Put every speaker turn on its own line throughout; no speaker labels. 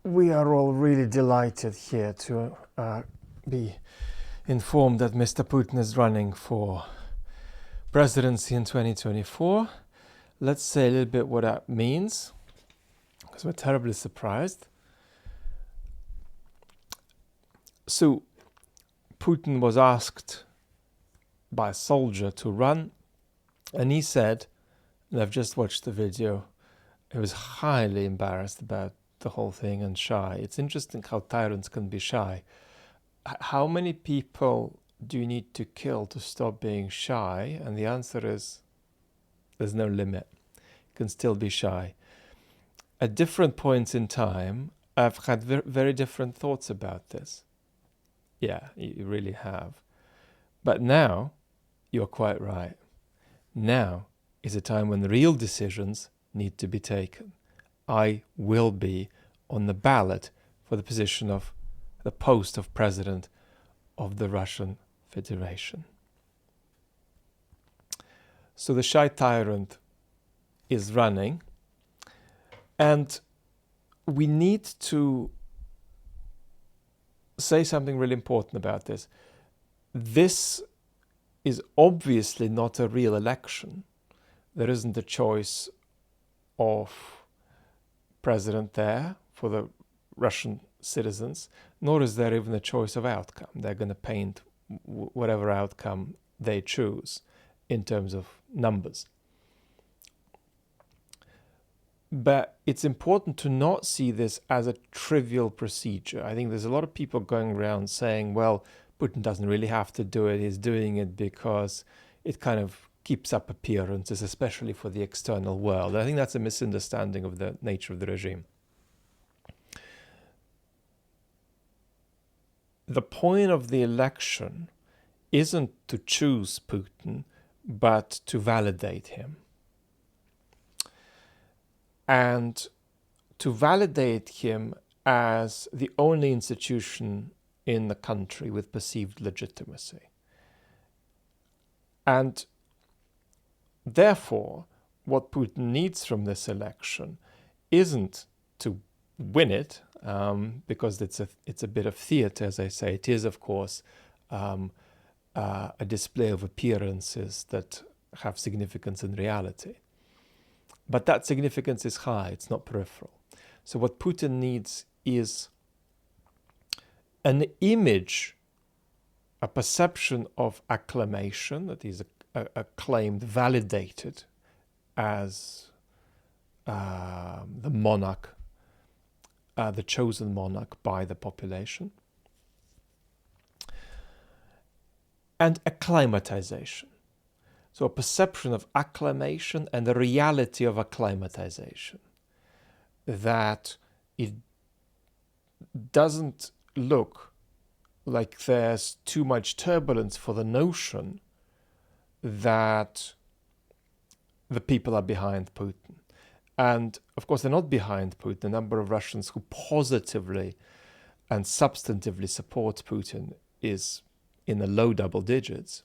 We are all really delighted here to be informed that Mr. Putin is running for presidency in 2024. Let's say a little bit what that means, because we're terribly surprised. So, Putin was asked by a soldier to run, and he said, and I've just watched the video, he was highly embarrassed about the whole thing and shy. It's interesting how tyrants can be shy. How many people do you need to kill to stop being shy? And the answer is there's no limit. You can still be shy. At different points in time, I've had very different thoughts about this. Yeah, you really have. But now, you're quite right. Now is a time when real decisions need to be taken. I will be on the ballot for the position of the post of president of the Russian Federation. So the shy tyrant is running, and we need to say something really important about this. This is obviously not a real election. There isn't a choice of president there for the Russian citizens, nor is there even a choice of outcome. They're going to paint whatever outcome they choose in terms of numbers. But it's important to not see this as a trivial procedure. I think there's a lot of people going around saying, well, Putin doesn't really have to do it. He's doing it because it kind of keeps up appearances, especially for the external world. I think that's a misunderstanding of the nature of the regime. The point of the election isn't to choose Putin, but to validate him. And to validate him as the only institution in the country with perceived legitimacy. And therefore, what Putin needs from this election isn't to win it, because it's a bit of theater, as I say. It is, of course, a display of appearances that have significance in reality. But that significance is high, it's not peripheral. So what Putin needs is an image, a perception of acclamation, that is acclaimed, validated as the monarch, the chosen monarch by the population, and acclimatization. So a perception of acclamation and the reality of acclimatization. That it doesn't look like there's too much turbulence for the notion that the people are behind Putin. And of course, they're not behind Putin. The number of Russians who positively and substantively support Putin is in the low double digits.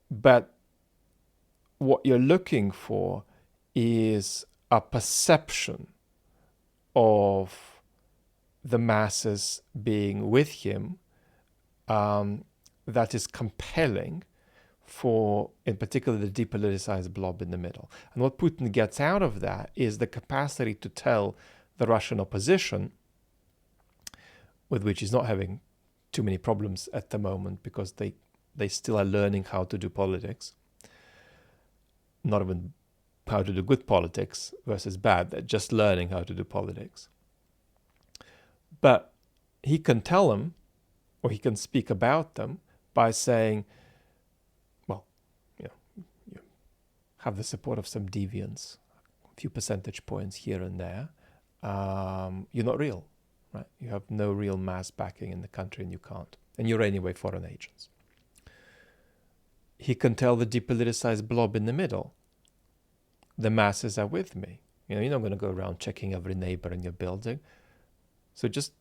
But what you're looking for is a perception of the masses being with him that is compelling for, in particular, the depoliticized blob in the middle. And what Putin gets out of that is the capacity to tell the Russian opposition, with which he's not having too many problems at the moment because they still are learning how to do politics, not even how to do good politics versus bad, they're just learning how to do politics. But he can tell them, or he can speak about them by saying, well, you have the support of some deviants, a few percentage points here and there. You're not real, right? You have no real mass backing in the country, and you can't. And you're anyway foreign agents. He can tell the depoliticized blob in the middle, the masses are with me. You're not going to go around checking every neighbor in your building. So just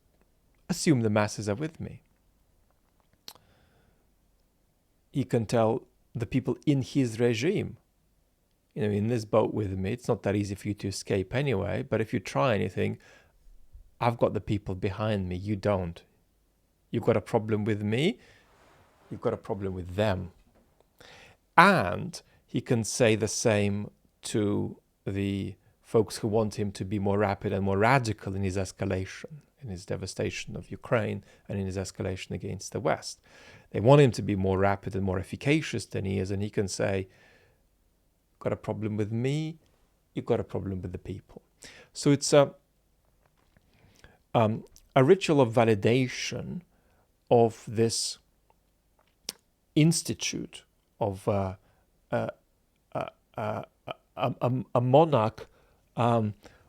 assume the masses are with me. He can tell the people in his regime, in this boat with me, it's not that easy for you to escape anyway, but if you try anything, I've got the people behind me, you don't. You've got a problem with me, you've got a problem with them. And he can say the same to the folks who want him to be more rapid and more radical in his escalation, in his devastation of Ukraine and in his escalation against the West. They want him to be more rapid and more efficacious than he is, and he can say, got a problem with me, you've got a problem with the people. So it's a ritual of validation of this institute of a monarch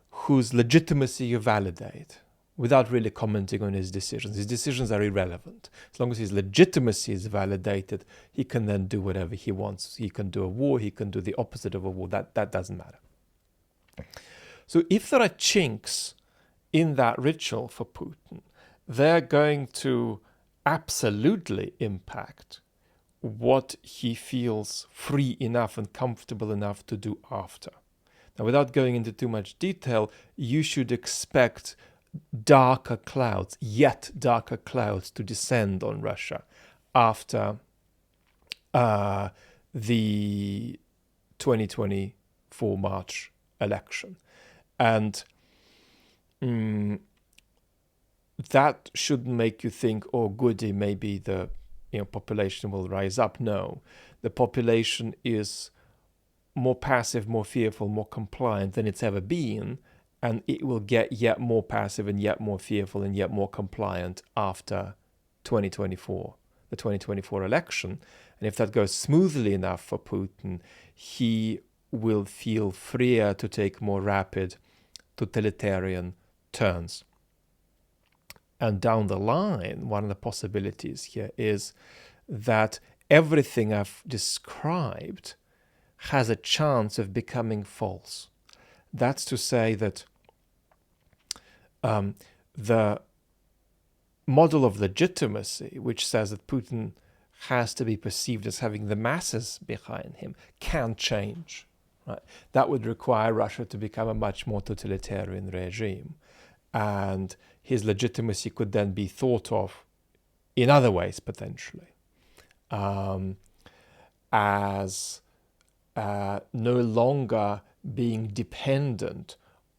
whose legitimacy you validate without really commenting on his decisions. His decisions are irrelevant. As long as his legitimacy is validated, he can then do whatever he wants. He can do a war, he can do the opposite of a war. That doesn't matter. So if there are chinks in that ritual for Putin, they're going to absolutely impact what he feels free enough and comfortable enough to do after. Now, without going into too much detail, you should expect darker clouds, yet darker clouds, to descend on Russia after the 2024 March election. And that shouldn't make you think, oh, goody, maybe the population will rise up. No, the population is more passive, more fearful, more compliant than it's ever been, and it will get yet more passive and yet more fearful and yet more compliant after 2024, the 2024 election. And if that goes smoothly enough for Putin, he will feel freer to take more rapid totalitarian turns. And down the line, one of the possibilities here is that everything I've described has a chance of becoming false. That's to say that the model of legitimacy, which says that Putin has to be perceived as having the masses behind him, can change. Right? That would require Russia to become a much more totalitarian regime. And his legitimacy could then be thought of in other ways, potentially, as no longer being dependent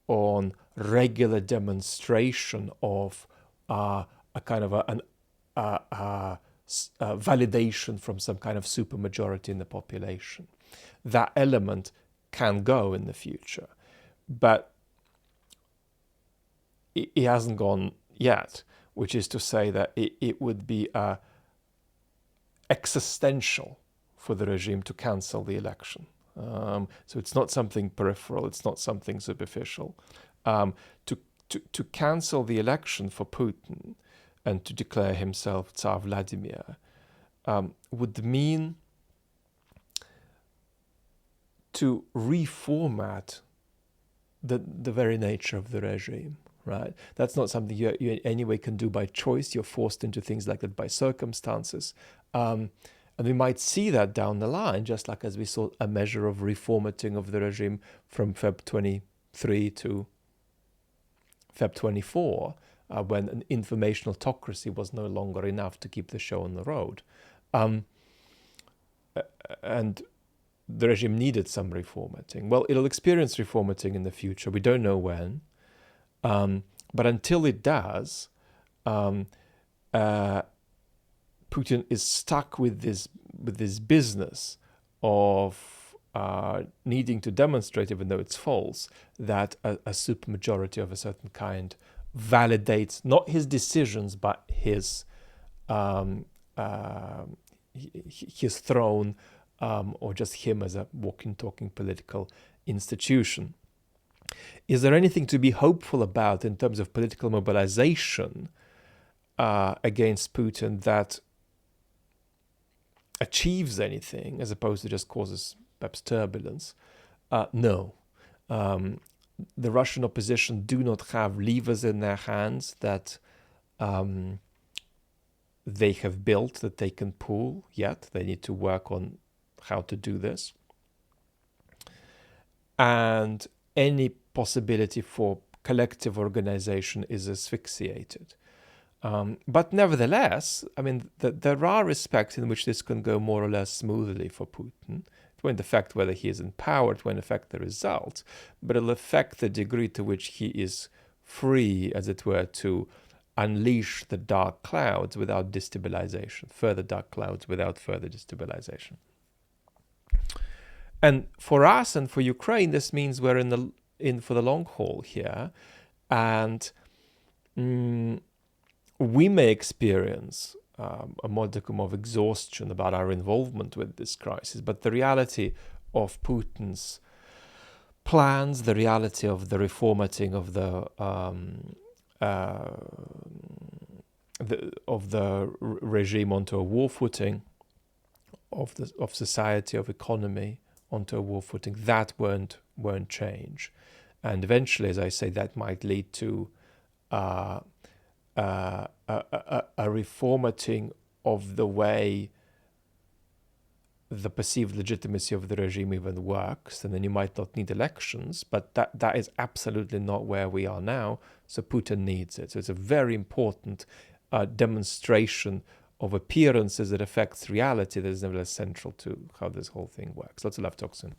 on regular demonstration of a kind of a validation from some kind of supermajority in the population. That element can go in the future, but it hasn't gone yet, which is to say that it would be existential for the regime to cancel the election. So it's not something peripheral, it's not something superficial. To cancel the election for Putin and to declare himself Tsar Vladimir would mean to reformat the very nature of the regime. Right? That's not something you in any way can do by choice. You're forced into things like that by circumstances. And we might see that down the line, just like as we saw a measure of reformatting of the regime from Feb 23 to Feb 24, when an information autocracy was no longer enough to keep the show on the road. And the regime needed some reformatting. Well, it'll experience reformatting in the future. We don't know when. But until it does, Putin is stuck with this business of needing to demonstrate, even though it's false, that a supermajority of a certain kind validates not his decisions but his throne, or just him as a walking, talking political institution. Is there anything to be hopeful about in terms of political mobilization against Putin that achieves anything as opposed to just causes perhaps turbulence? No. The Russian opposition do not have levers in their hands that they have built that they can pull yet. They need to work on how to do this. And any possibility for collective organization is asphyxiated. But nevertheless, I mean, there are respects in which this can go more or less smoothly for Putin. It won't affect whether he is in power, it won't affect the results, but it'll affect the degree to which he is free, as it were, to unleash the dark clouds without destabilization, further dark clouds without further destabilization. And for us and for Ukraine, this means we're in for the long haul here, and we may experience a modicum of exhaustion about our involvement with this crisis, but the reality of Putin's plans, the reality of the reformatting of the regime onto a war footing, of society, of economy onto a war footing, that won't change, and eventually, as I say, that might lead to a reformatting of the way the perceived legitimacy of the regime even works, and then you might not need elections, but that is absolutely not where we are now, so Putin needs it. So it's a very important demonstration of appearances that affects reality that is nevertheless central to how this whole thing works. Lots of love, talk soon.